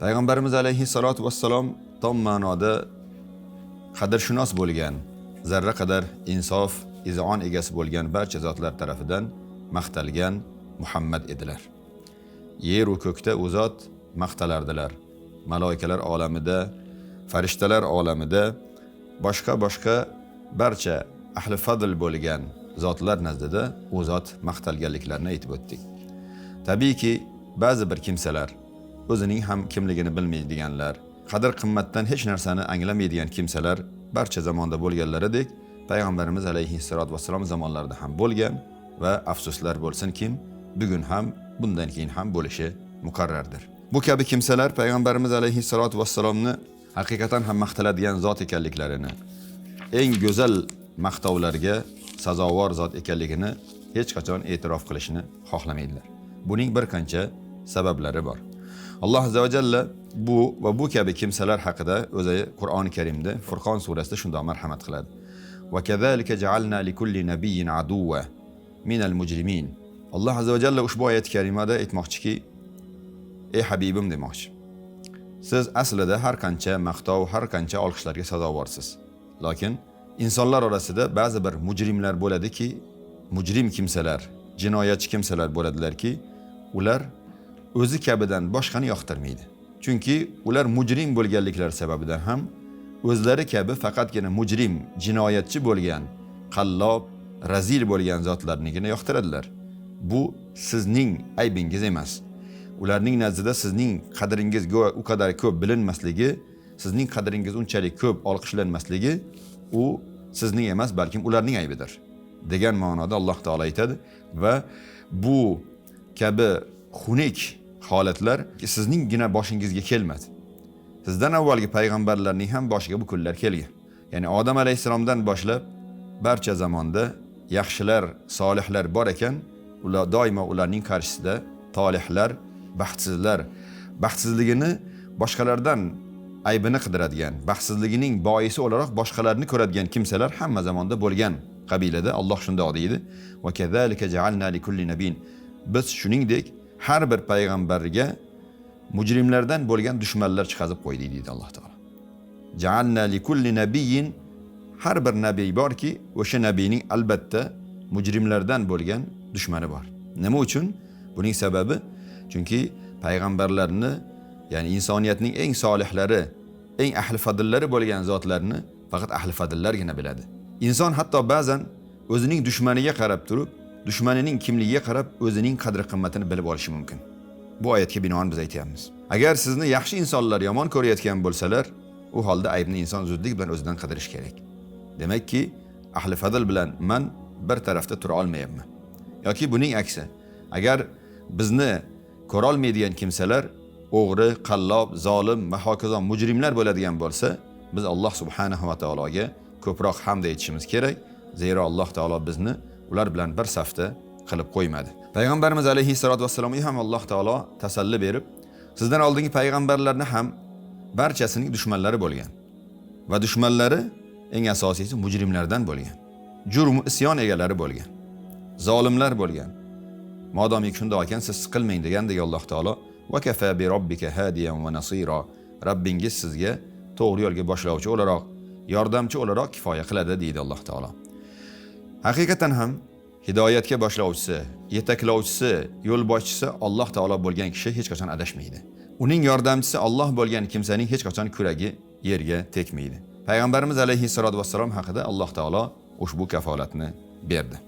Payg'ambarimiz alayhissalatu vassalom tom ma'noda qadrshunos bo'lgan, zarra qadar insof, izon egasi bo'lgan barcha zotlar tarafidan maqtalgan Muhammad edilar. Yer va ko'kda u zot maqtalardilar. Maloikalar olamida, farishtalar olamida, boshqa barcha ahli fadl bo'lgan zotlar nazdida u zot maqtalganliklarini aytib o'tdik. Tabiiyki, ba'zi bir kimsalar, o'zining ham kimligini bilmaydiganlar, qadr-qimmatdan hech narsani anglamaydigan kimsalar barcha zamonda bo'lganlaridek, payg'ambarimiz alayhissalatu vassalom zamonlarida ham bo'lgan va afsuslar bo'lsinki, bugun ham, bundan keyin ham bo'lishi muqarrardir. Bu kabi kimsalar payg'ambarimiz alayhissalatu vassalomni haqiqatan ham maqtaladigan zot ekanliklarini, eng go'zal maqtovlarga sazovor zot ekanligini hech qachon e'tirof qilishni xohlamaydilar. Buning bir qancha sabablari bor. Alloh azza va jalla bu kabi kimsalar haqida o'zi Qur'oni Karimda Furqon surasida shunday marhamat qiladi. Va kazalika ja'alna likulli nabiyyin aduwwa minal mujrimin. Alloh azza va jalla ushbu oyat karimada aytmoqchiki, ey habibim demoqchi. Siz aslida har qancha maqtov, har qancha olqishlarga sazovorsiz. Lekin insonlar orasida ba'zi bir mujrimlar bo'ladiki, mujrim kimsalar, jinoyatchi kimsalar bo'ladilarki, ular o'zi kabidan boshqani yoqtirmaydi. Chunki ular mujrim bo'lganliklari sababidan ham o'zlari kabi faqatgina mujrim, jinoyatchi bo'lgan, qallob, razil bo'lgan zotlarnigina yoqtiradilar. Bu sizning aybingiz emas. Ularning nazdida sizning qadringiz u qadar ko'p bilinmasligi, sizning qadringiz unchalik ko'p olqishlanmasligi u sizning emas, balki ularning aybidir degan ma'noda Alloh taolo aytadi va bu kabi xunuk holatlar sizningina boshingizga kelmadi. Sizdan avvalgi payg'ambarlarning ham boshiga bu kunlar kelgan. Ya'ni Odam alayhisalomdan boshlab barcha zamonda yaxshilar, solihlar bor ekan, ular doimo ularning qarshisida tolihlar, baxtsizlar, baxtsizligini boshqalardan aybini qidiradigan, baxtsizligining boisi o'laroq boshqalarni ko'radigan kimsalar hamma zamonda bo'lgan qabilada Alloh shunday deydi. Va kazalika ja'alna likulli nabiyyin. Biz shuningdek har bir payg'ambarga mujrimlardan bo'lgan dushmanlar chiqazib qo'ydik deydi Alloh taolo. Ja'alna likulli nabiyyin, har bir nabiy borki, o'sha nabiyning albatta mujrimlardan bo'lgan dushmani bor. Nima uchun? Buning sababi chunki payg'ambarlarni, ya'ni insoniyatning eng solihlari, eng ahli fadllari bo'lgan zotlarni faqat ahli fadllargina biladi. Inson hatto ba'zan o'zining dushmaniga qarab turib, dushmanining kimligiga qarab o'zining qadr-qimmatini bilib olishi mumkin. Bu oyatga binoan biz aytamiz. Agar sizni yaxshi insonlar yomon ko'rayotgan bo'lsalar, u holda aybni inson zudlik bilan o'zidan qidirish kerak. Demakki, ahli fadl bilan men bir tarafda tura olmayapman. Yoki buning aksi. Agar bizni ko'ra olmaydigan kimsalar o'g'ri, qallob, zolim va hokazo mujrimlar bo'ladigan bo'lsa, biz Alloh subhanahu va taologa ko'proq hamd aytishimiz kerak. Zero Alloh taolo bizni ular bilan bir safda qilib qo'ymadi. Payg'ambarimiz alayhissalatu vassalomga ham Alloh taolo tasalli berib, sizdan oldingi payg'ambarlarni ham barchasining dushmanlari bo'lgan va dushmanlari eng asosiysi mujrimlardan bo'lgan. Jurm, isyon egalari bo'lgan. Zolimlar bo'lgan. Modomiki shunday ekan, siz siqilmang degandek Alloh taolo va kafa bi robbika hadiyan va nasira. Rabbingiz sizga to'g'ri yo'lga boshlovchi o'laroq, yordamchi o'laroq kifoya qiladi deydi Alloh taolo. Haqiqatan ham hidoyatga boshlovchisi, yetaklovchisi, yo'lboshchisi Alloh taolo bo'lgan kishi hech qachon adashmaydi. Uning yordamchisi Alloh bo'lgan kimsaning hech qachon kuragi yerga tekmaydi. Payg'ambarimiz alayhissalatu vassalom haqida Alloh taolo ushbu kafolatni berdi.